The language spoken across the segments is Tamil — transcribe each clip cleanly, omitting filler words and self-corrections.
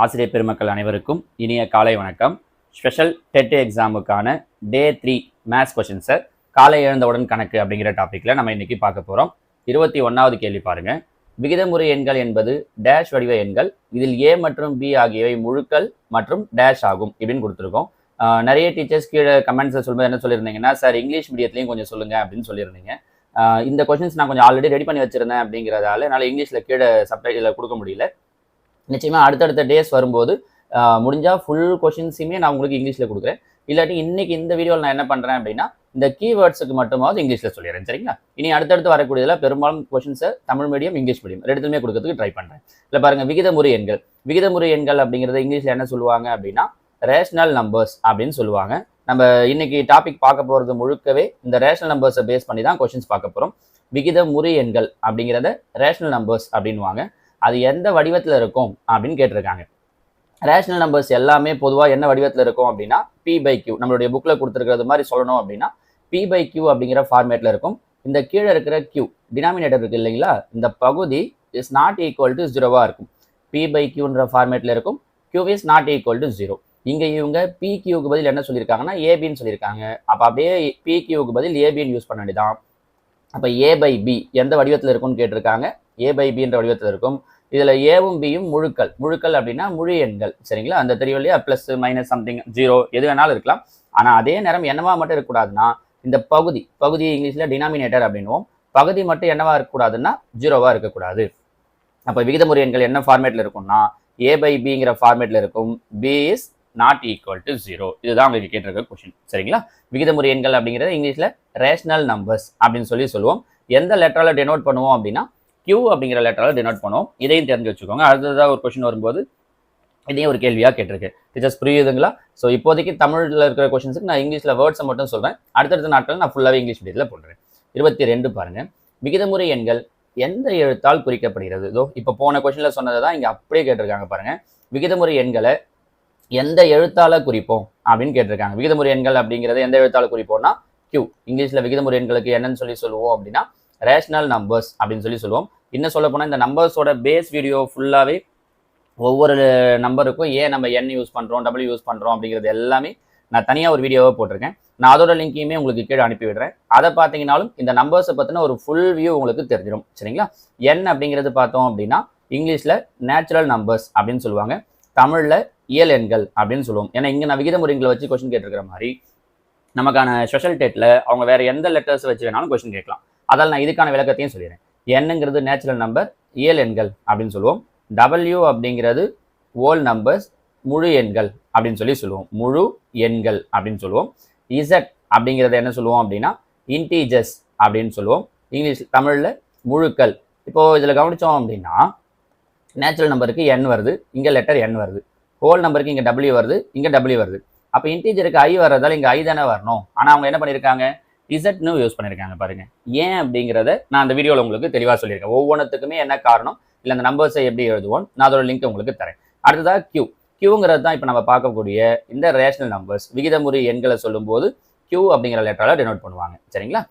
ஆசிரியர் பெருமக்கள் அனைவருக்கும் இனிய காலை வணக்கம். ஸ்பெஷல் டெட் எக்ஸாமுக்கான டே 3 மேத்ஸ் கொஷின்ஸை காலை எழுந்தவுடன் கணக்கு அப்படிங்கிற டாப்பிக்கில் நம்ம இன்னைக்கு பார்க்க போகிறோம். 21வது கேள்வி பாருங்க. விகிதமுறு எண்கள் என்பது டேஷ் வடிவ எண்கள். இதில் ஏ மற்றும் பி ஆகியவை முழுக்கள் மற்றும் டேஷ் ஆகும் இப்படின்னு கொடுத்துருக்கோம். நிறைய டீச்சர்ஸ் கீழே கமெண்ட்ஸை சொல்லும்போது என்ன சொல்லியிருந்தீங்கன்னா, சார் இங்கிலீஷ் மீடியத்துலையும் கொஞ்சம் சொல்லுங்க அப்படின்னு சொல்லியிருந்தீங்க. இந்த கொஷின்ஸ் நான் கொஞ்சம் ஆல்ரெடி ரெடி பண்ணி வச்சிருந்தேன் அப்படிங்கிறதால என்னால் இங்கிலீஷில் கீழே சப்டைட்டில் கொடுக்க முடியல. நிச்சயமாக அடுத்தடுத்த டேஸ் வரும்போது முடிஞ்சால் ஃபுல் கொஷின்ஸுமே நான் உங்களுக்கு இங்கிலீஷில் கொடுக்குறேன். இல்லாட்டி இன்னைக்கு இந்த வீடியோவில் நான் என்ன பண்ணுறேன் அப்படின்னா, இந்த கீவேர்ட்ஸுக்கு மட்டுமாவது இங்கிலீஷில் சொல்லிடுறேன். சரிங்களா? இனி அடுத்தடுத்து வரக்கூடியதில் பெரும்பாலும் கொஷின்ஸை தமிழ் மீடியம் இங்கிலீஷ் மீடியம் ரெண்டுமே கொடுக்கறதுக்கு ட்ரை பண்ணுறேன். இல்லை பாருங்கள், விகிதமுறு எண்கள். விகிதமுறு எண்கள் அப்படிங்கிறத இங்கிலீஷில் என்ன சொல்லுவாங்க அப்படின்னா, ரேஷனல் நம்பர்ஸ் அப்படின்னு சொல்லுவாங்க. நம்ம இன்னைக்கு டாபிக் பார்க்க போகிறது முழுக்கவே இந்த ரேஷனல் நம்பர்ஸை பேஸ் பண்ணி தான் கொஷின்ஸ் பார்க்க போகிறோம். விகிதமுறு எண்கள் அப்படிங்கிறத ரேஷனல் நம்பர்ஸ் அப்படின்வாங்க. அது எந்த வடிவத்தில் இருக்கும் அப்படின்னு கேட்டிருக்காங்க. ரேஷனல் நம்பர்ஸ் எல்லாமே பொதுவாக என்ன வடிவத்தில் இருக்கும் அப்படின்னா P/Q. நம்மளுடைய புக்கில் கொடுத்துருக்கிறது மாதிரி சொல்லணும் அப்படின்னா P/Q அப்படிங்கிற ஃபார்மேட்டில் இருக்கும். இந்த கீழே இருக்கிற Q டினாமினேட்டர் இருக்கு இல்லைங்களா, இந்த பகுதி இஸ் நாட் ஈக்குவல் டு 0வா இருக்கும். P/Qன்ற ஃபார்மேட்டில் இருக்கும். Q is not equal to 0. இங்கே இவங்க PQக்கு பதில் என்ன சொல்லியிருக்காங்கன்னா ஏபின்னு சொல்லியிருக்காங்க. அப்போ அப்படியே PQக்கு பதில் ஏபின்னு யூஸ் பண்ண வேண்டியதான். அப்போ A/B எந்த வடிவத்தில் இருக்கும்னு கேட்டிருக்காங்க. A/Bன்ற வடிவத்தில் இருக்கும். இதில் ஏவும் பியும் முழுக்கள் அப்படின்னா முழு எண்கள். சரிங்களா? அந்த தெரியும் இல்லையா, ப்ளஸ் மைனஸ் சம்திங் 0 எது வேணாலும் இருக்கலாம். ஆனால் அதே நேரம் என்னவா மட்டும் இருக்கக்கூடாதுன்னா, இந்த பகுதி இங்கிலீஷில் டினாமினேட்டர் அப்படின்னுவோம். பகுதி மட்டும் என்னவா இருக்கக்கூடாதுன்னா 0வா இருக்கக்கூடாது. அப்போ விகிதமுறு எண்கள் என்ன ஃபார்மேட்டில் இருக்கும்னா A/Bங்கிற ஃபார்மேட்டில் இருக்கும். B is not equal to 0. இதுதான் உங்களுக்கு கேட்டிருக்க கொஸ்டின். சரிங்களா? விகிதமுறு எண்கள் அப்படிங்கிறது இங்கிலீஷில் ரேஷனல் நம்பர்ஸ் அப்படின்னு சொல்லுவோம். எந்த லெட்டரால் டெனோட் பண்ணுவோம் அப்படின்னா Q அப்படிங்கிற லெட்டரால் டெனோட் பண்ணுவோம். இதையும் தெரிஞ்சு வச்சுக்கோங்க. அடுத்ததாக ஒரு கொஸ்டின் வரும்போது இதையும் ஒரு கேள்வியாக கேட்டிருக்கு. டீச்சர்ஸ் புரியுதுங்களா? ஸோ இப்போதைக்கு தமிழில் இருக்கிற கொஸ்டின்ஸுக்கு நான் இங்கிலீஷில் வேர்ட்ஸை மட்டும் சொல்கிறேன். அடுத்தடுத்த நாட்கள் நான் ஃபுல்லாகவே இங்கிலீஷ் மீடியத்தில் போடுறேன். 22 பாருங்க. விகிதமுறு எண்கள் எந்த எழுத்தால் குறிக்கப்படுகிறது? இதோ இப்போ போன கொஸ்டினில் சொன்னதை தான் இங்கே அப்படியே கேட்டிருக்காங்க பாருங்க. விகிதமுறு எண்களை எந்த எழுத்தால குறிப்போம் அப்படின்னு கேட்டிருக்காங்க. விகிதமுறு எண்கள் அப்படிங்கிறத எந்த எழுத்தால குறிப்போம்னா Q. இங்கிலீஷில் விகிதமுறு எண்களுக்கு என்னன்னு சொல்லுவோம் அப்படின்னா ரேஷனல் நம்பர்ஸ் அப்படின்னு சொல்லுவோம். இன்னும் சொல்ல போனால் இந்த நம்பர்ஸோட பேஸ் வீடியோ ஃபுல்லாகவே ஒவ்வொரு நம்பருக்கும் ஏன் நம்ம N யூஸ் பண்ணுறோம், W யூஸ் பண்ணுறோம் அப்படிங்கிறது எல்லாமே நான் தனியாக ஒரு வீடியோவை போட்டிருக்கேன். நான் அதோட லிங்கையுமே உங்களுக்கு கீழே அனுப்பி விடுறேன். அதை பார்த்தீங்கன்னாலும் இந்த நம்பர்ஸை பற்றின ஒரு ஃபுல் வியூ உங்களுக்கு தெரிஞ்சிடும். சரிங்களா? N அப்படிங்கிறது பார்த்தோம் அப்படின்னா இங்கிலீஷில் நேச்சுரல் நம்பர்ஸ் அப்படின்னு சொல்லுவாங்க. தமிழில் இயல் எண்கள் அப்படின்னு சொல்லுவோம். ஏன்னா இங்கே நான் விகிதமுறு எண்களை வச்சு கொஸ்டின் கேட்டிருக்கிற மாதிரி நமக்கான ஸ்பெஷல் டெட்டில் அவங்க வேறு எந்த லெட்டர்ஸ் வச்சு வேணாலும் கொஸ்டின் கேட்கலாம். அதால் நான் இதுக்கான விளக்கத்தையும் சொல்லிடுறேன். Nங்கிறது நேச்சுரல் நம்பர், இயல் எண்கள் அப்படின்னு சொல்லுவோம். W அப்படிங்கிறது ஓல் நம்பர்ஸ், முழு எண்கள் அப்படின்னு சொல்லுவோம். முழு எண்கள் அப்படின்னு சொல்லுவோம். Z அப்படிங்கிறத என்ன சொல்லுவோம் அப்படின்னா இன்டீஜர்ஸ் அப்படின்னு சொல்லுவோம். இங்கிலீஷ் தமிழில் முழுக்கள். இப்போது இதில் கவனித்தோம் அப்படின்னா நேச்சுரல் நம்பருக்கு N வருது, இங்கே லெட்டர் N வருது. ஹோல் நம்பருக்கு இங்கே W வருது, இங்கே W வருது. அப்போ இன்டீஜருக்கு I வர்றதால இங்கே I தானே வரணும். ஆனால் அவங்க என்ன பண்ணியிருக்காங்க, இசட்னு யூஸ் பண்ணியிருக்காங்க பாருங்க. ஏன் அப்படிங்கிறத நான் அந்த வீடியோவில் உங்களுக்கு தெளிவாக சொல்லியிருக்கேன். ஒவ்வொன்றுத்துக்குமே என்ன காரணம், இல்லை அந்த நம்பர்ஸை எப்படி எழுதுவோம், நான் அதோட லிங்க் உங்களுக்கு தரேன். அடுத்ததாக Qங்கிறது தான் இப்போ நம்ம பார்க்கக்கூடிய இந்த ரேஷனல் நம்பர்ஸ். விகிதமுறு எண்களை சொல்லும்போது Q அப்படிங்கிற லெட்டரால் டெனோட் பண்ணுவாங்க. சரிங்களா?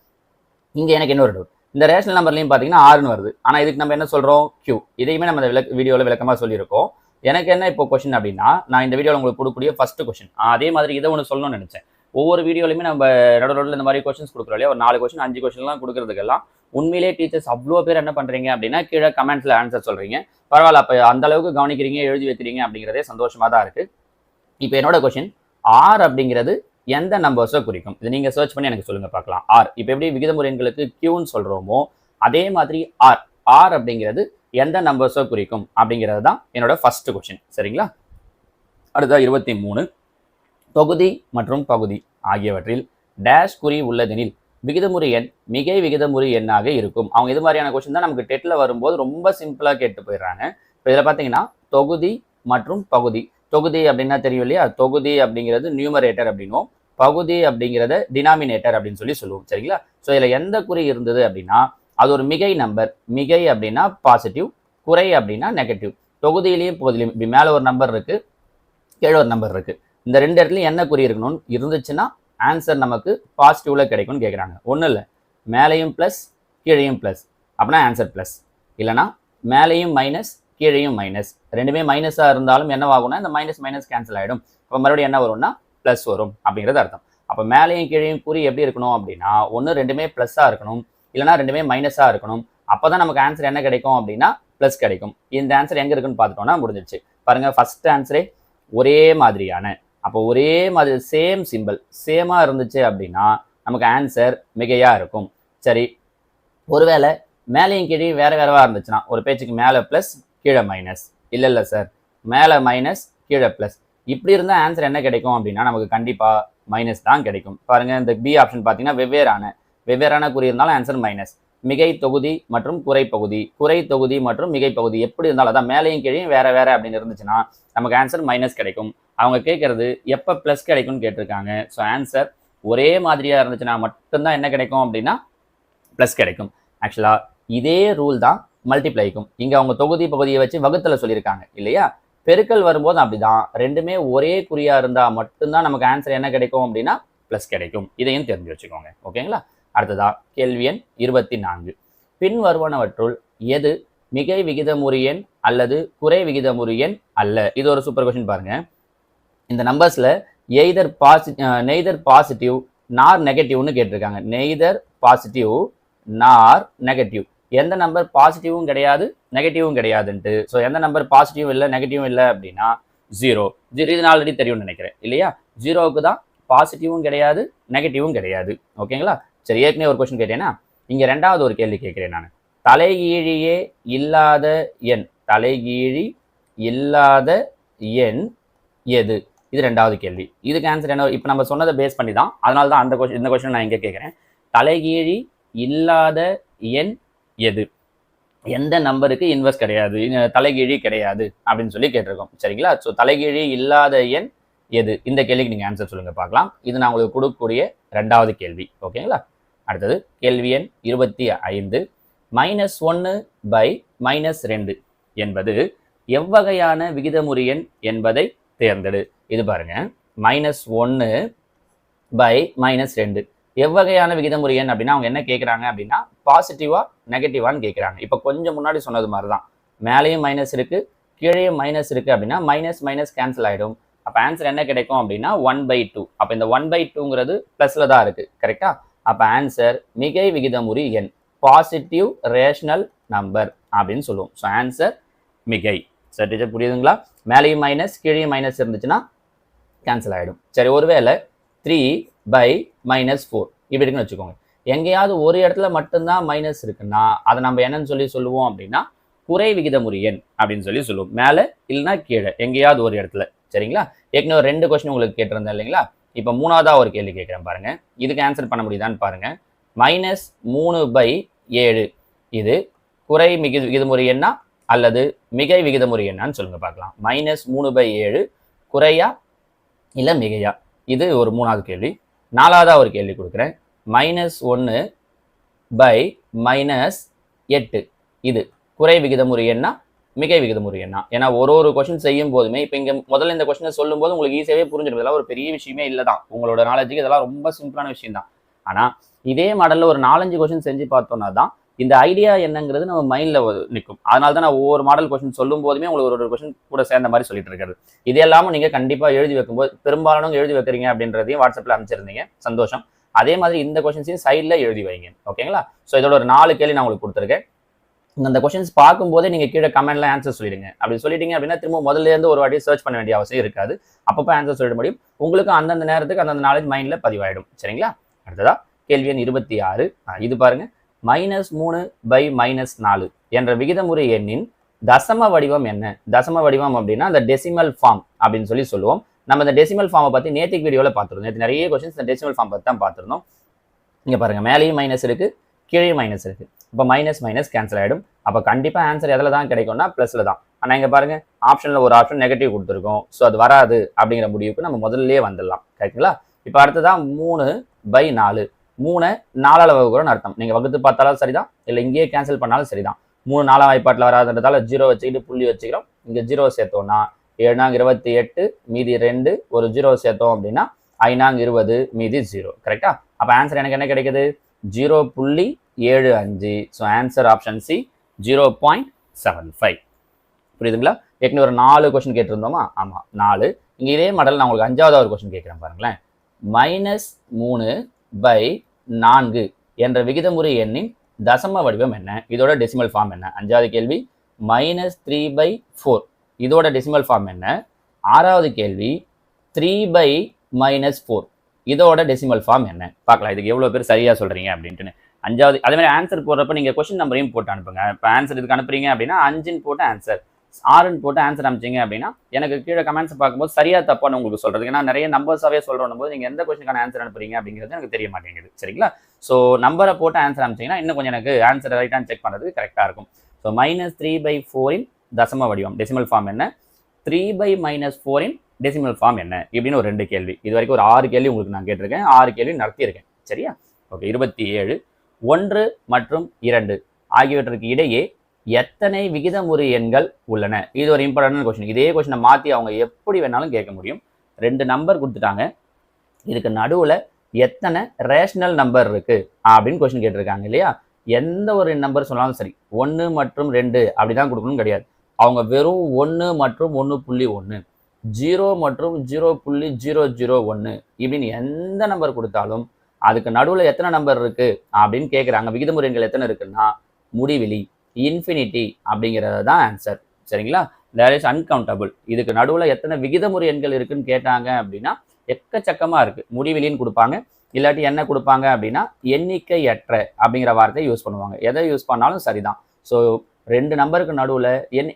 இங்கே எனக்கு இன்னொரு டவுட். இந்த ரேஷனல் நம்பர்லையும் பார்த்தீங்கன்னா 6ன்னு வருது. ஆனால் இதுக்கு நம்ம என்ன சொல்கிறோம், Q. இதையுமே நம்ம இந்த வீடியோவில் விளக்கமாக சொல்லியிருக்கோம். எனக்கு என்ன இப்போ கொஸ்டின் அப்படின்னா, நான் இந்த வீடியோவில் உங்களுக்கு கொடுக்கக்கூடிய ஃபர்ஸ்ட் கொஸ்டின் அதே மாதிரி இதை ஒன்று சொல்லணும்னு நினச்சேன். ஒவ்வொரு வீடியோலையுமே நம்ம நடுவில் இந்த மாதிரி கொஸ்டின்ஸ் கொடுக்குறோம் இல்லையா, ஒரு 4 கொஸ்டின் 5 கொஸ்டின்லாம் கொடுக்குறதுக்கெல்லாம் உண்மையிலே டீச்சர்ஸ் அவ்வளோ பேர் என்ன பண்ணுறீங்க அப்படின்னா கீழே கமெண்ட்ஸில் ஆன்சர் சொல்கிறீங்க. பரவாயில்ல, அப்போ அந்த அளவுக்கு கவனிக்கிறீங்க, எழுதி வைக்கிறீங்க அப்படிங்கிறதே சந்தோஷமாக தான் இருக்குது. இப்போ என்னோட கொஸ்டின், R அப்படிங்கிறது எந்த நம்பர்ஸை குறிக்கும்? இது நீங்கள் சர்ச் பண்ணி எனக்கு சொல்லுங்கள் பார்க்கலாம். R இப்போ எப்படி விகிதமுறு எண்களுக்கு Qன்னு சொல்கிறோமோ அதே மாதிரி R அப்படிங்கிறது எந்த நம்பர்ஸை குறிக்கும் அப்படிங்கிறது தான் என்னோட ஃபர்ஸ்ட் கொஸ்டின். சரிங்களா? அடுத்த 23. தொகுதி மற்றும் பகுதி ஆகியவற்றில் டேஷ் குறி உள்ளதெனில் விகிதமுறு எண் மிகை விகிதமுறு எண்ணாக இருக்கும். அவங்க இது மாதிரியான கொஸ்டின் தான் நமக்கு டெட்டில் வரும்போது ரொம்ப சிம்பிளாக கேட்டு போயிடுறாங்க. இப்போ இதில் பார்த்தீங்கன்னா தொகுதி மற்றும் பகுதி. தொகுதி அப்படின்னா தெரியும் இல்லையா, தொகுதி அப்படிங்கிறது நியூமரேட்டர் அப்படின்னும், பகுதி அப்படிங்கிறத டினாமினேட்டர் அப்படின்னு சொல்லுவோம். சரிங்களா? ஸோ இதில் எந்த குறி இருந்தது அப்படின்னா அது ஒரு மிகை நம்பர். மிகை அப்படின்னா பாசிட்டிவ், குறை அப்படின்னா நெகட்டிவ். தொகுதியிலையும் பகுதியிலையும் இப்படி மேலே ஒரு நம்பர் இருக்குது, கீழே ஒரு நம்பர் இருக்குது. இந்த ரெண்டு இடத்துலையும் என்ன குறி இருக்கணும்னு இருந்துச்சுன்னா ஆன்சர் நமக்கு பாசிட்டிவில் கிடைக்கும்னு கேட்குறாங்க. ஒன்றும் இல்லை, மேலேயும் ப்ளஸ் கீழையும் ப்ளஸ் அப்படின்னா ஆன்சர் ப்ளஸ், இல்லைனா மேலேயும் மைனஸ் கீழேயும் மைனஸ், ரெண்டுமே மைனஸாக இருந்தாலும் என்னவாகும்னா இந்த மைனஸ் மைனஸ் கேன்சல் ஆகிடும். அப்போ மறுபடியும் என்ன வரும்னா ப்ளஸ் வரும் அப்படிங்கிறது அர்த்தம். அப்போ மேலேயும் கீழேயும் குறி எப்படி இருக்கணும் அப்படின்னா ஒன்று ரெண்டுமே ப்ளஸ்ஸாக இருக்கணும், இல்லைனா ரெண்டுமே மைனஸாக இருக்கணும். அப்போ தான் நமக்கு ஆன்சர் என்ன கிடைக்கும் அப்படின்னா ப்ளஸ் கிடைக்கும். இந்த ஆன்சர் எங்கே இருக்குன்னு பார்த்துட்டோம்னா முடிஞ்சிருச்சு. பாருங்கள், ஃபர்ஸ்ட் ஆன்சரே ஒரே மாதிரியான, அப்போ ஒரே மாதிரி சேம் சிம்பிள் சேமாக இருந்துச்சு அப்படின்னா நமக்கு ஆன்சர் மிகையாக இருக்கும். சரி, ஒருவேளை மேலேயும் கீழே வேறு வேறவா இருந்துச்சுன்னா ஒரு பேச்சுக்கு மேலே ப்ளஸ் கீழே மைனஸ், இல்லை சார் மேலே மைனஸ் கீழே ப்ளஸ், இப்படி இருந்தால் ஆன்சர் என்ன கிடைக்கும் அப்படின்னா நமக்கு கண்டிப்பாக மைனஸ் தான் கிடைக்கும். பாருங்கள், இந்த பி ஆப்ஷன் பார்த்தீங்கன்னா வெவ்வேறான குறி இருந்தாலும் ஆன்சர் மைனஸ். மிகை தொகுதி மற்றும் குறை பகுதி, குறை தொகுதி மற்றும் மிகை பகுதி எப்படி இருந்தாலும் அதான் மேலேயும் கீழே வேற அப்படின்னு இருந்துச்சுன்னா நமக்கு ஆன்சர் மைனஸ் கிடைக்கும். அவங்க கேட்கறது எப்போ ப்ளஸ் கிடைக்கும்னு கேட்டிருக்காங்க. ஸோ ஆன்சர் ஒரே மாதிரியாக இருந்துச்சுன்னா மட்டும்தான் என்ன கிடைக்கும் அப்படின்னா ப்ளஸ் கிடைக்கும். ஆக்சுவலாக இதே ரூல் தான் மல்டிப்ளைக்கும். இங்கே அவங்க தொகுதி பகுதியை வச்சு வகுத்தில் சொல்லியிருக்காங்க இல்லையா. பெருக்கல் வரும்போது அப்படிதான், ரெண்டுமே ஒரே குறியாக இருந்தால் மட்டும்தான் நமக்கு ஆன்சர் என்ன கிடைக்கும் அப்படின்னா ப்ளஸ் கிடைக்கும். இதையும் தெரிஞ்சு வச்சுக்கோங்க. ஓகேங்களா. அடுத்ததா கேள்வி எண் 24. பின் வருவனவற்றுள் எது மிகை விகிதமுறு எண் அல்லது குறை விகிதமுறு எண் அல்ல? இது ஒரு சூப்பர் கொஸ்டின் பாருங்க. இந்த நம்பர்ஸ்ல நெய்தர் பாசிட்டிவ் நார் நெகட்டிவ்னு கேட்டிருக்காங்க. நெய்தர் பாசிட்டிவ் நார் நெகட்டிவ், எந்த நம்பர் பாசிட்டிவும் கிடையாது நெகட்டிவும் கிடையாதுன்ட்டு. ஸோ எந்த நம்பர் பாசிட்டிவும் இல்லை நெகட்டிவும் இல்லை அப்படின்னா 0. இது ஆல்ரெடி தெரியும்னு நினைக்கிறேன் இல்லையா. 0க்கு தான் பாசிட்டிவும் கிடையாது நெகட்டிவும் கிடையாது. ஓகேங்களா. சரி, ஏற்கனவே ஒரு கொஸ்டின் கேட்டேன்னா இங்கே ரெண்டாவது ஒரு கேள்வி கேட்குறேன் நான். தலைகீழியே இல்லாத எண், தலைகீழி இல்லாத எண் எது? இது ரெண்டாவது கேள்வி. இதுக்கு ஆன்சர் என்ன? இப்போ நம்ம சொன்னதை பேஸ் பண்ணி தான், அதனால தான் இந்த கொஸ்டின் நான் இங்கே கேட்குறேன். தலைகீழி இல்லாத எண் எது? எந்த நம்பருக்கு இன்வெர்ஸ் கிடையாது, தலைகீழி கிடையாது அப்படின்னு சொல்லி கேட்டிருக்கோம். சரிங்களா. ஸோ தலைகீழி இல்லாத எண் எது? இந்த கேள்விக்கு நீங்கள் ஆன்சர் சொல்லுங்க பார்க்கலாம். இது நான் உங்களுக்கு கொடுக்கக்கூடிய ரெண்டாவது கேள்வி. ஓகேங்களா. அடுத்தது கேள்வி எண் 25. -1/-2 என்பது எவ்வகையான விகிதமுறு எண் என்பதை தேர்ந்தெடு. இது பாருங்க, -1/-2 எவ்வகையான விகிதமுறு எண் அப்படின்னா அவங்க என்ன கேட்குறாங்க அப்படின்னா பாசிட்டிவா நெகட்டிவான்னு கேட்குறாங்க. இப்போ கொஞ்சம் முன்னாடி சொன்னது மாதிரி தான், மேலேயும் மைனஸ் இருக்கு கீழேயும் மைனஸ் இருக்கு அப்படின்னா மைனஸ் மைனஸ் கேன்சல் ஆகிடும். அப்போ ஆன்சர் என்ன கிடைக்கும் அப்படின்னா 1/2. அப்போ இந்த 1/2ங்கிறது ப்ளஸில் தான் இருக்குது. கரெக்டா. அப்போ ஆன்சர் மிகை விகிதமுறு எண், பாசிட்டிவ் ரேஷனல் நம்பர் அப்படின்னு சொல்லுவோம். ஸோ ஆன்சர் மிகை. சரி டீச்சர், புரியுதுங்களா. மேலேயும் மைனஸ் கீழேயும் மைனஸ் இருந்துச்சுன்னா கேன்சல் ஆகிடும். சரி, ஒருவேளை 3/-4 இப்படி இருக்குன்னு வச்சுக்கோங்க. எங்கேயாவது ஒரு இடத்துல மட்டும்தான் மைனஸ் இருக்குன்னா அதை நம்ம என்னன்னு சொல்லுவோம் அப்படின்னா குறை விகிதமுறு எண் அப்படின்னு சொல்லுவோம். மேலே இல்லைன்னா கீழே எங்கேயாவது ஒரு இடத்துல. சரிங்களா. ஏற்கனவே 2 கொஸ்டின் உங்களுக்கு கேட்டிருந்தேன் இல்லைங்களா. இப்போ மூணாவதா ஒரு கேள்வி கேட்குறேன் பாருங்க. இதுக்கு ஆன்சர் பண்ண முடியுதான்னு பாருங்க. -3/7 இது குறை விகிதமுறு எண்ணா அல்லது மிகை விகிதமுறு எண்ணான்னு சொல்லுங்க பார்க்கலாம். -3/7 குறையா இல்லை மிகையா? இது ஒரு மூணாவது கேள்வி. நாலாவதா ஒரு கேள்வி கொடுக்குறேன். -1/-8 இது குறை விகிதமுறு எண்ணா மிகை விகிதமுறு எண்ணா? ஏன்னா ஒரு கொஸ்டின் செய்யும் போதுமே இப்போ இங்கே முதல்ல இந்த கொஸ்டினை சொல்லும் போது உங்களுக்கு ஈஸியாகவே புரிஞ்சிடும். இதெல்லாம் ஒரு பெரிய விஷயமே இல்லை தான், உங்களோட நாலேஜுக்கு இதெல்லாம் ரொம்ப சிம்பிளான விஷயம் தான். ஆனால் இதே மாடலில் ஒரு 4-5 கொஸ்டின் செஞ்சு பார்த்தோம்னா தான் இந்த ஐடியா என்னங்கிறது நம்ம மைண்டில் நிற்கும். அதனால தான் நான் ஒவ்வொரு மாடல் கொஸ்டின் சொல்லும் போதுமே உங்களுக்கு ஒரு கொஸ்டின் கூட சேர்ந்த மாதிரி சொல்லிட்டு இருக்கிறது. இது எல்லாமும் நீங்கள் கண்டிப்பாக எழுதி வைக்கும்போது பெரும்பாலானவங்க எழுதி வைக்கிறீங்க அப்படின்றதையும் வாட்ஸ்அப்பில் அனுப்பிச்சிருந்தீங்க, சந்தோஷம். அதே மாதிரி இந்த கொஸ்டின்ஸையும் சைடில் எழுதி வைங்க. ஓகேங்களா. ஸோ இதோட ஒரு 4 கேள்வி நான் உங்களுக்கு கொடுத்துருக்கேன். அந்த கொஸ்டின்ஸ் பார்க்கும்போதே நீங்கள் கீழே கமெண்ட்ல ஆன்சர் சொல்லிடுங்க. அப்படி சொல்லிட்டீங்க அப்படின்னா திரும்ப முதல்ல இருந்து ஒரு வாட்டி சர்ச் பண்ண வேண்டிய அவசியம் இருக்காது. அப்பப்போ ஆன்சர் சொல்லிட முடியும். உங்களுக்கு அந்தந்த நேரத்துக்கு அந்தந்த நாலேஜ் மைண்டில் பதிவாயிடும். சரிங்களா. அடுத்ததா கேள்வி எண் 26. இது பாருங்க, -3/-4 என்ற விகிதமுறு எண்ணின் தசம வடிவம் என்ன? தசம வடிவம் அப்படின்னா அந்த டெசிமல் ஃபார்ம் அப்படின்னு சொல்லுவோம். நம்ம இந்த டெசிமல் ஃபார்மை பற்றி நேற்றுக்கு வீடியோவில் பார்த்துருந்தோம். நேற்று நிறைய கொஸ்டின்ஸ் இந்த டெசிமல் ஃபார்ம் பற்றி தான் பார்த்துருந்தோம். இங்கே பாருங்க, மேலேயும் மைனஸ் இருக்கு கீழே மைனஸ் இருக்கு. இப்போ மைனஸ் மைனஸ் கேன்சல் ஆகிடும். அப்போ கண்டிப்பாக ஆன்சர் எதில் தான் கிடைக்கும்னா ப்ளஸில் தான். ஆனால் இங்கே பாருங்க, ஆப்ஷனில் ஒரு ஆப்ஷன் நெகட்டிவ் கொடுத்துருக்கோம். ஸோ அது வராது அப்படிங்கிற முடிவுக்கு நம்ம முதல்ல வந்துடலாம். கரெக்டுங்களா. இப்போ அடுத்ததான் 3/4. 3 4ஆல் வகுக்கிறோம்னு அர்த்தம். நீங்கள் வகுத்து பார்த்தாலும் சரிதான், இல்லை இங்கேயே கேன்சல் பண்ணாலும் சரிதான். 3 4ஆம் வாய்ப்பாட்டில் வராதுன்றதால 0 வச்சுக்கிட்டு புள்ளி வச்சுக்கிறோம். இங்கே 0 சேர்த்தோம்னா 7×28 மீதி 2, ஒரு 0 சேர்த்தோம் அப்படின்னா 5×20 மீதி 0. கரெக்டா. அப்போ ஆன்சர் எனக்கு என்ன கிடைக்குது? 0.75. So answer option C 0.75. புரியுதுங்களா? ஏற்கனவே ஒரு 4 கொஸ்டின் கேட்டிருந்தோமா? ஆமாம் 4. இங்கே இதே மாடல் நான் உங்களுக்கு 5வது ஒரு கொஸ்டின் கேட்குறேன் பாருங்களேன். -3/4 என்ற விகிதமுறு எண்ணின் தசம வடிவம் என்ன? இதோட டெசிமல் ஃபார்ம் என்ன? 5வது கேள்வி -3/4 இதோட டெசிமல் ஃபார்ம் என்ன? 6வது கேள்வி 3/-4 இதோட டெசிமல் ஃபார்ம் என்ன? பார்க்கலாம் இதுக்கு எவ்வளோ பேர் சரியா சொல்றீங்க அப்படின்ட்டு. 5வது அதே மாதிரி ஆன்சர் போடுறப்ப நீங்க கொஸ்டின் நம்பரையும் போட்டு அனுப்புங்க. இப்போ ஆன்சர் இதுக்கு அனுப்புறீங்க அப்படின்னா 5ன்னு போட்டு ஆன்சர், 6ன்னு போட்டு ஆன்சர் அனுப்பிச்சிங்க அப்படின்னா எனக்கு கீழே கமெண்ட்ஸ் பார்க்கும்போது சரியா தப்பான்னு உங்களுக்கு சொல்றது. ஏன்னா நிறைய நம்பர்ஸாவே சொல்றோம் போது நீங்க எந்த கொஸ்டினுக்கான ஆன்சர் அனுப்புறீங்க அப்படிங்கிறது எனக்கு தெரிய மாட்டேங்குது. சரிங்களா? ஸோ நம்பரை போட்டு ஆன்சர் அனுப்பிச்சிங்கன்னா இன்னும் கொஞ்சம் எனக்கு ஆன்சர் ரைட்டான்னு செக் பண்ணுறதுக்கு கரெக்டாக இருக்கும். ஸோ -3/4 தசம வடிவம் டெசிமல் ஃபார்ம் என்ன? 3/-4 டெசிமல் ஃபார்ம் என்ன? இப்படின்னு ஒரு 2 கேள்வி. இது வரைக்கும் ஒரு 6 கேள்வி உங்களுக்கு நான் கேட்டிருக்கேன். 6 கேள்வி நடத்தியிருக்கேன். சரியா? ஓகே. 27 1 மற்றும் 2 ஆகியவற்றுக்கு இடையே எத்தனை விகிதமுறு எண்கள் உள்ளன? இது ஒரு இம்பார்ட்டன்ட் கொஸ்டின். இதே கொஸ்டினை மாற்றி அவங்க எப்படி வேணாலும் கேட்க முடியும். 2 நம்பர் கொடுத்துட்டாங்க. இதுக்கு நடுவில் எத்தனை ரேஷனல் நம்பர் இருக்கு அப்படின்னு கொஸ்டின் கேட்டிருக்காங்க இல்லையா? எந்த ஒரு நம்பர் சொன்னாலும் சரி 1 மற்றும் 2 அப்படிதான் கொடுக்கணும் கிடையாது. அவங்க வெறும் 1 மற்றும் 1.1 0 மற்றும் 0.001 இப்படின்னு எந்த நம்பர் கொடுத்தாலும் அதுக்கு நடுவில் எத்தனை நம்பர் இருக்கு அப்படின்னு கேட்குறாங்க. விகிதமுறு எண்கள் எத்தனை இருக்குன்னா முடிவிலி இன்ஃபினிட்டி அப்படிங்கிறது தான் ஆன்சர். சரிங்களா? There is uncountable. இதுக்கு நடுவில் எத்தனை விகிதமுறு எண்கள் இருக்குன்னு கேட்டாங்க அப்படின்னா எக்கச்சக்கமாக இருக்கு. முடிவிலின்னு கொடுப்பாங்க, இல்லாட்டி என்ன கொடுப்பாங்க அப்படின்னா எண்ணிக்கையற்ற அப்படிங்கிற வார்த்தையை யூஸ் பண்ணுவாங்க. எதை யூஸ் பண்ணாலும் சரிதான். ஸோ 2 நம்பருக்கு நடுவில்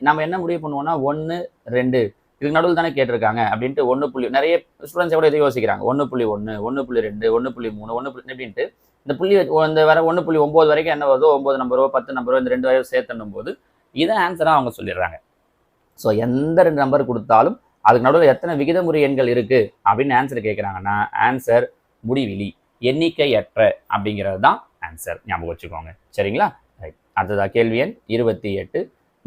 நம்ம என்ன முடிவு பண்ணுவோம்னா 1 2 இதுக்கு நடுவில் தானே கேட்டிருக்காங்க அப்படின்ட்டு 1. நிறைய ஸ்டூடெண்ட்ஸ் கூட இதை யோசிக்கிறாங்க. 1.1 1.2 1.3 1 அப்படின்ட்டு இந்த புள்ளி இந்த வர 1.9 வரைக்கும் என்ன வருதோ 9 நம்பரோ 10 நம்பரோ இந்த 2 வரையும் சேர்த்தணும் போது இதை ஆன்சராக அவங்க சொல்லிடுறாங்க. ஸோ எந்த 2 நம்பர் கொடுத்தாலும் அதுக்கு நடுவில் எத்தனை விகிதமுறு எண்கள் இருக்கு அப்படின்னு ஆன்சர் கேட்குறாங்கன்னா ஆன்சர் முடிவிலி எண்ணிக்கையற்ற அப்படிங்கிறது தான் ஆன்சர். ஞாபகம் வச்சுக்கோங்க. சரிங்களா? ரைட். அடுத்ததா கேள்வி எண் 28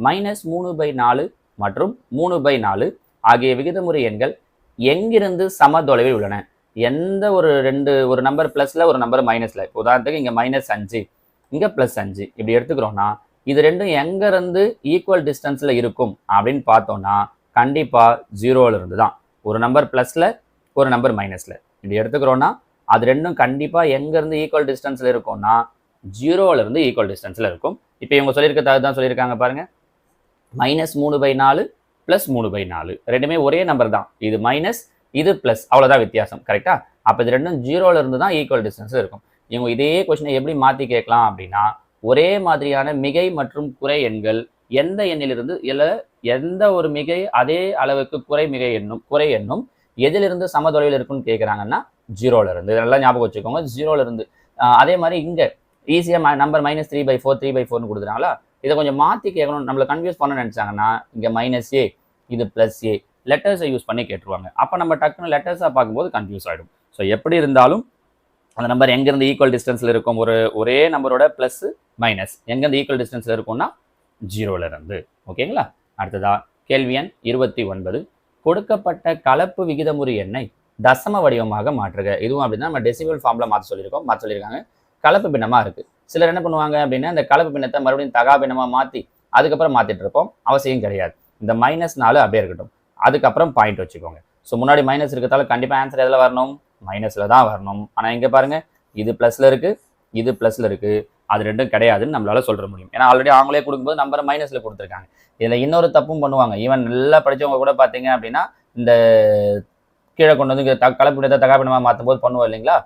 -3/4 மற்றும் 3/4 ஆகிய விகிதமுறு எண்கள் எங்கிருந்து சம தொலைவில் உள்ளன? எந்த ஒரு நம்பர் பிளஸ்ல ஒரு நம்பர் மைனஸ்ல. இப்போ உதாரணத்துக்கு இங்க -5 இங்க +5 இப்படி எடுத்துக்கிறோம்னா இது ரெண்டும் எங்க இருந்து ஈக்குவல் டிஸ்டன்ஸ்ல இருக்கும் அப்படின்னு பார்த்தோம்னா கண்டிப்பா 0ல இருந்து தான். ஒரு நம்பர் பிளஸ்ல ஒரு நம்பர் மைனஸ்ல இப்படி எடுத்துக்கிறோம்னா அது ரெண்டும் கண்டிப்பா எங்க இருந்து ஈக்குவல் டிஸ்டன்ஸ்ல இருக்கும்னா 0ல இருந்து ஈக்குவல் டிஸ்டன்ஸ்ல இருக்கும். இப்போ இவங்க சொல்லியிருக்கிறதாக தான் சொல்லியிருக்காங்க பாருங்க. -3/4 +3/4 ரெண்டுமே ஒரே நம்பர் தான். இது மைனஸ் இது பிளஸ், அவ்வளோதான் வித்தியாசம். கரெக்டா? அப்போ இது ரெண்டும் 0ல இருந்து தான் ஈக்குவல் டிஸ்டன்ஸ் இருக்கும். இவங்க இதே கொஸ்டினை எப்படி மாற்றி கேட்கலாம் அப்படின்னா ஒரே மாதிரியான மிகை மற்றும் குறை எண்கள் எந்த எண்ணிலிருந்து எந்த ஒரு மிகை அதே அளவுக்கு குறை எண்ணும் எதிலிருந்து சம தொலைவில் இருக்குன்னு கேட்குறாங்கன்னா 0ல இருந்து. இதெல்லாம் ஞாபகம் வச்சுக்கோங்க. 0ல இருந்து. அதே மாதிரி இங்க ஈஸியாக நம்பர் -3/4 3/4ன்னு கொடுக்குறாங்களா? இதை கொஞ்சம் மாற்றி கேட்கணும், நம்மளை கன்ஃபியூஸ் பண்ண நினைச்சாங்கன்னா இங்கே -a இது +a லெட்டர்ஸை யூஸ் பண்ணி கேட்டுருவாங்க. அப்போ நம்ம டக்குன்னு லெட்டர்ஸாக பார்க்கும்போது கன்ஃபியூஸ் ஆகிடும். ஸோ எப்படி இருந்தாலும் அந்த நம்பர் எங்கேருந்து ஈக்குவல் டிஸ்டன்ஸில் இருக்கும்? ஒரே நம்பரோட ப்ளஸ் மைனஸ் எங்கேருந்து ஈக்குவல் டிஸ்டன்ஸில் இருக்கும்னா 0ல இருந்து. ஓகேங்களா? அடுத்ததா கேள்வி எண் 29 கொடுக்கப்பட்ட கலப்பு விகிதமுறு எண்ணை தசம வடிவமாக மாற்றுக. இதுவும் அப்படின்னா நம்ம டெசிமல் ஃபார்ம்ல மாற்ற சொல்லியிருக்காங்க. கலப்பு பின்னமாக இருக்கு. சிலர் என்ன பண்ணுவாங்க அப்படின்னா இந்த கலப்பு பின்னத்தை மறுபடியும் தகா பின்னமாக மாற்றி அதுக்கப்புறம் மாற்றிட்டு இருப்போம். அவசியம் கிடையாது. இந்த -4 அப்படியே இருக்கட்டும். அதுக்கப்புறம் பாயிண்ட் வச்சுக்கோங்க. ஸோ முன்னாடி மைனஸ் இருக்கிறதால கண்டிப்பாக ஆன்சர் எதில் வரணும்? மைனஸில் தான் வரணும். ஆனால் இங்கே பாருங்க இது ப்ளஸில் இருக்கு, இது ப்ளஸில் இருக்கு, அது ரெண்டும் கிடையாதுன்னு நம்மளால சொல்ல முடியும். ஏன்னா ஆல்ரெடி அவங்களே கொடுக்கும்போது நம்பரை மைனஸில் கொடுத்துருக்காங்க. இதில் இன்னொரு தப்பும் பண்ணுவாங்க. ஈவன் நல்லா படித்தவங்க கூட பார்த்தீங்க அப்படின்னா இந்த கீழே கொண்டு வந்து கலப்பு பின்னத்தை தகா பின்னமாக மாற்றும் போது பண்ணுவோம் இல்லைங்களா?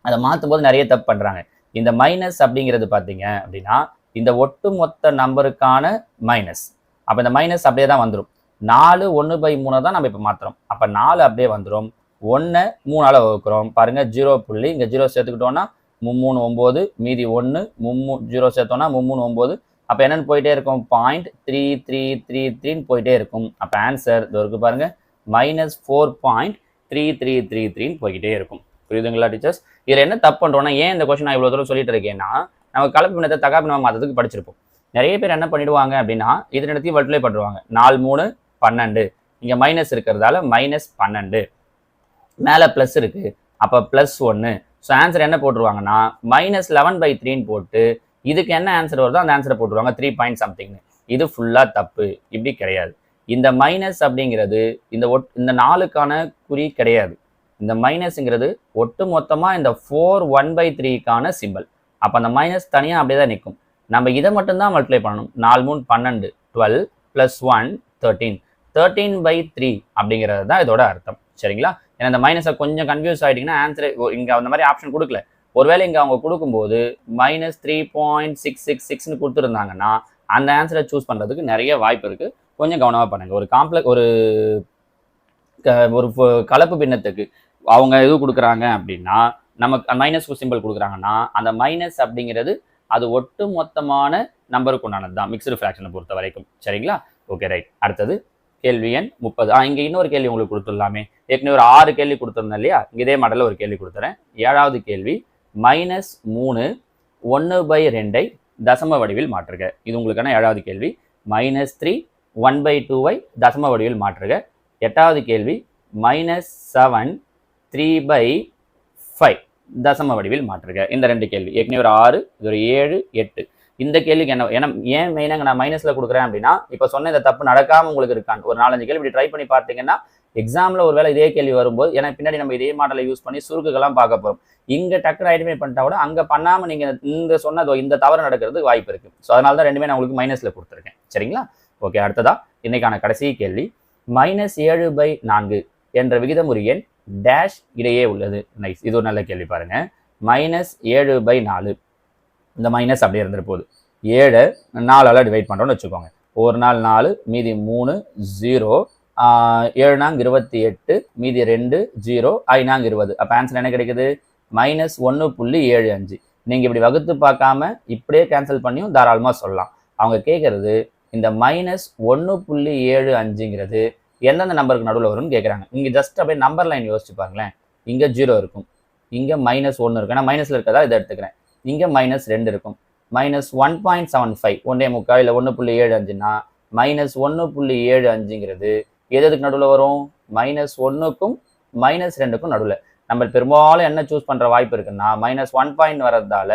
அதை மாற்றும் போது நிறைய தப்பு பண்ணுறாங்க. இந்த மைனஸ் அப்படிங்கிறது பார்த்தீங்க அப்படின்னா இந்த ஒட்டுமொத்த நம்பருக்கான மைனஸ். அப்போ இந்த மைனஸ் அப்படியே தான் வந்துடும். 4 1/3 தான் நம்ம இப்போ மாற்றுறோம். அப்போ 4 அப்படியே வந்துடும். 1 3ஆல் வகுக்கிறோம். பாருங்க 0 புள்ளி இங்கே 0 சேர்த்துக்கிட்டோம்னா 3 9 மீதி 1 0 சேர்த்தோம்னா 3 9. அப்போ என்னென்னு போயிட்டே இருக்கும்? 0.3333 போயிட்டே இருக்கும். அப்போ ஆன்சர் இது இருக்கு பாருங்க -4.3333 போய்கிட்டே இருக்கும். புரியுதுங்களா டீச்சர்ஸ்? இதில் என்ன தப்பு பண்ணுறோம்னா ஏன் இந்த கொஸ்டின் நான் இவ்வளோ தூரம் சொல்லிட்டு இருக்கேன்னா நம்ம கலப்பு பின்னத்தை தகா பின்னமாக மாற்றத்துக்கு படிச்சிருப்போம். நிறைய பேர் என்ன பண்ணிடுவாங்க அப்படின்னா இது ரெண்டுத்தையும் மல்டிப்ளை பண்ணுவாங்க. 4 3 12 இங்கே மைனஸ் இருக்கிறதால -12 மேலே ப்ளஸ் இருக்கு. அப்போ +1. ஸோ ஆன்சர் என்ன போட்டுருவாங்கன்னா -11/3 போட்டு இதுக்கு என்ன ஆன்சர் வருதோ அந்த ஆன்சரை போட்டுருவாங்க 3 பாயிண்ட் சம்திங்னு. இது ஃபுல்லாக தப்பு, இப்படி கிடையாது. இந்த மைனஸ் அப்படிங்கிறது இந்த 4க்கான குறி கிடையாது. இந்த மைனஸ்ங்கிறது ஒட்டு மொத்தமாக இந்த 4 1/3க்கான சிம்பிள். அப்போ அந்த மைனஸ் தனியாக அப்படியே தான் நிற்கும். நம்ம இதை மட்டும்தான் மல்டிப்ளை பண்ணணும். 4 3 12 12 + 1 13 13/3 அப்படிங்கிறது தான் இதோட அர்த்தம். சரிங்களா? ஏன்னா இந்த மைனஸை கொஞ்சம் கன்ஃபியூஸ் ஆகிட்டிங்கன்னா ஆன்சர் இங்கே அந்த மாதிரி ஆப்ஷன் கொடுக்கல. ஒருவேளை இங்கே அவங்க கொடுக்கும்போது -3.666ன்னு கொடுத்துருந்தாங்கன்னா அந்த ஆன்சரை சூஸ் பண்ணுறதுக்கு நிறைய வாய்ப்பு இருக்குது. கொஞ்சம் கவனமாக பண்ணுங்கள். ஒரு கலப்பு பின்னத்துக்கு அவங்க எது கொடுக்குறாங்க அப்படின்னா நமக்கு மைனஸ் சிம்பிள் கொடுக்குறாங்கன்னா அந்த மைனஸ் அப்படிங்கிறது அது ஒட்டு மொத்தமான நம்பருக்கு உண்டானது தான் மிக்சடு ஃப்ராக்ஷனை பொறுத்த வரைக்கும். சரிங்களா? Okay right. அடுத்தது கேள்வி எண் 30. இங்கே இன்னொரு கேள்வி உங்களுக்கு கொடுத்துடலாமே. ஏற்கனவே ஒரு 6 கேள்வி கொடுத்துருந்தேன் இல்லையா? இதே மாடலில் ஒரு கேள்வி கொடுத்துறேன். 7வது கேள்வி -3 1/2 தசம வடிவில் மாற்றுக. இது உங்களுக்கான 7வது கேள்வி. -3 1/2 தசம வடிவில் மாற்றுக. 8வது கேள்வி -7 3/5 தசம வடிவில் மாற்றுக. இந்த 2 கேள்வி. ஏற்கனவே ஒரு 6, இது ஒரு 7 8. இந்த கேள்விக்கு என்ன ஏன் மெயினாக நான் மைனஸில் கொடுக்குறேன் அப்படின்னா இப்போ சொன்ன இந்த தப்பு நடக்காமல் உங்களுக்கு இருக்காங்க. ஒரு 4-5 கேள்வி இப்படி ட்ரை பண்ணி பார்த்தீங்கன்னா எக்ஸாமில் ஒரு வேளை இதே கேள்வி வரும்போது ஏன்னா பின்னாடி நம்ம இதே மாடலை யூஸ் பண்ணி சுருக்குகள்லாம் பார்க்க போகிறோம். இங்கே டக்குனு ஐடென்டிஃபை பண்ணிட்டா கூட அங்கே பண்ணாமல் நீங்கள் இந்த தவறு நடக்கிறதுக்கு வாய்ப்பு இருக்குது. ஸோ அதனால தான் ரெண்டுமே நான் உங்களுக்கு மைனஸில் கொடுத்துருக்கேன். சரிங்களா? ஓகே. அடுத்ததா இன்னைக்கான கடைசி கேள்வி -7/4 என்ற விகிதமுறு எண் டேஷ் இடையே உள்ளது. நைஸ். இது ஒரு நல்ல கேள்வி பாருங்க. -7/4 இந்த மைனஸ் அப்படியே இருந்துட்டு போகுது. 7 4ஆல் டிவைட் பண்ணுறோன்னு வச்சுக்கோங்க. ஒரு நாள் 4 மீதி 3 0 7 நாங்க 28 மீதி 2 0 5 நாங்க 20. அப்போ ஆன்சர் என்ன கிடைக்குது? -1.75. நீங்கள் இப்படி வகுத்து பார்க்காம இப்படியே கேன்சல் பண்ணியும் தாராளமாக சொல்லலாம். அவங்க கேட்கறது இந்த -1.75ங்கிறது எந்தெந்த நம்பருக்கு நடுவில் வரும்னு கேட்குறாங்க. இங்கே ஜஸ்ட் அப்படியே நம்பர் லைன் யோசிச்சு பாருங்களேன். இங்கே 0 இருக்கும், இங்கே -1 இருக்கும். ஏன்னா மைனஸில் இருக்கதா இதை எடுத்துக்கிறேன். இங்கே -2 இருக்கும். -1.75 1.75 இல்லை 1.75னா -1.75ங்கிறது எதுக்கு நடுவில் வரும்? -1க்கும் -2க்கும் நடுவில். நம்ம பெரும்பாலும் என்ன சூஸ் பண்ணுற வாய்ப்பு இருக்குன்னா -1 வரதால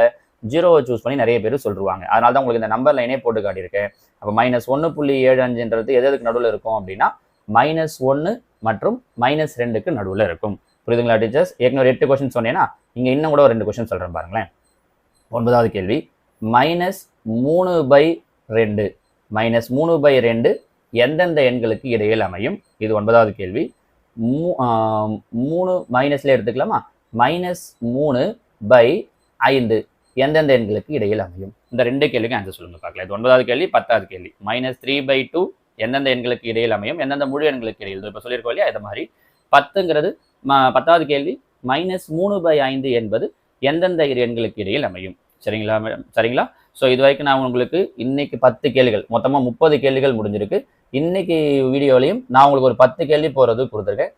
0வை சூஸ் பண்ணி நிறைய பேர் சொல்லுவாங்க. அதனால தான் உங்களுக்கு இந்த நம்பர் லைனே போட்டு காட்டியிருக்கேன். அப்போ -1.75ன்றது எதுக்கு நடுவில் இருக்கும் அப்படின்னா -1 மற்றும் -2க்கு நடுவில் இருக்கும். புரியுதுங்களா டீச்சர்ஸ்? ஏற்கனவே 8 கொஸ்டின் சொன்னேன்னா இங்கே இன்னும் கூட ஒரு 2 கொஸ்டின் சொல்கிறேன் பாருங்களேன். 9வது கேள்வி -3/2 -3/2 எந்தெந்த எண்களுக்கு இடையில் அமையும்? இது 9வது கேள்வி. 3 மைனஸ்ல எடுத்துக்கலாமா? -3/5 எந்தெந்த எண்களுக்கு இடையில் அமையும்? இந்த 2 கேள்விக்கு ஆன்சர் சொல்லுங்க பார்க்கலாம். இது 9வது கேள்வி. 10வது கேள்வி -3/2 எந்தெந்த எண்களுக்கு இடையில் அமையும்? எந்தெந்த முழு எண்களுக்கு இடையில்? இப்போ சொல்லியிருக்கோம் இல்லையா? இது மாதிரி 10ங்கிறது 10வது கேள்வி -3/5 என்பது எந்தெந்த எண்களுக்கு இடையில் அமையும்? சரிங்களா? ஸோ இது வரைக்கும் நான் உங்களுக்கு இன்னைக்கு 10 கேள்விகள், மொத்தமாக 30 கேள்விகள் முடிஞ்சிருக்கு. இன்னைக்கு வீடியோலையும் நான் உங்களுக்கு ஒரு 10 கேள்வி போகிறது கொடுத்துருக்கேன்.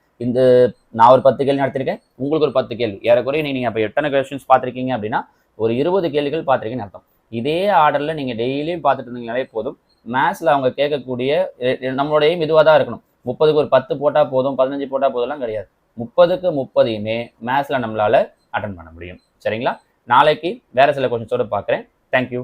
நான் ஒரு 10 கேள்வி நடத்திருக்கேன், உங்களுக்கு ஒரு 10 கேள்வி. ஏறக்குறைய நீங்கள் அப்போ எத்தனை கொஸ்டின்ஸ் பார்த்துருக்கீங்க அப்படின்னா ஒரு 20 கேள்விகள் பார்த்துருக்கீங்கன்னு அர்த்தம். இதே ஆர்டரில் நீங்கள் டெய்லியும் பார்த்துட்டு இருந்தீங்கனாலே போதும். மேத்ஸில் அவங்க கேட்கக்கூடிய நம்மளுடைய இதுவாக தான் இருக்கணும். 30க்கு ஒரு 10 போட்டால் போதும், 15 போட்டால் போதெல்லாம் கிடையாது. 30க்கு 30யுமே மேத்ஸில் நம்மளால் அட்டன் பண்ண முடியும். சரிங்களா? நாளைக்கு வேறு சில கொஸ்டின்ஸோடு பார்க்குறேன். தேங்க்யூ.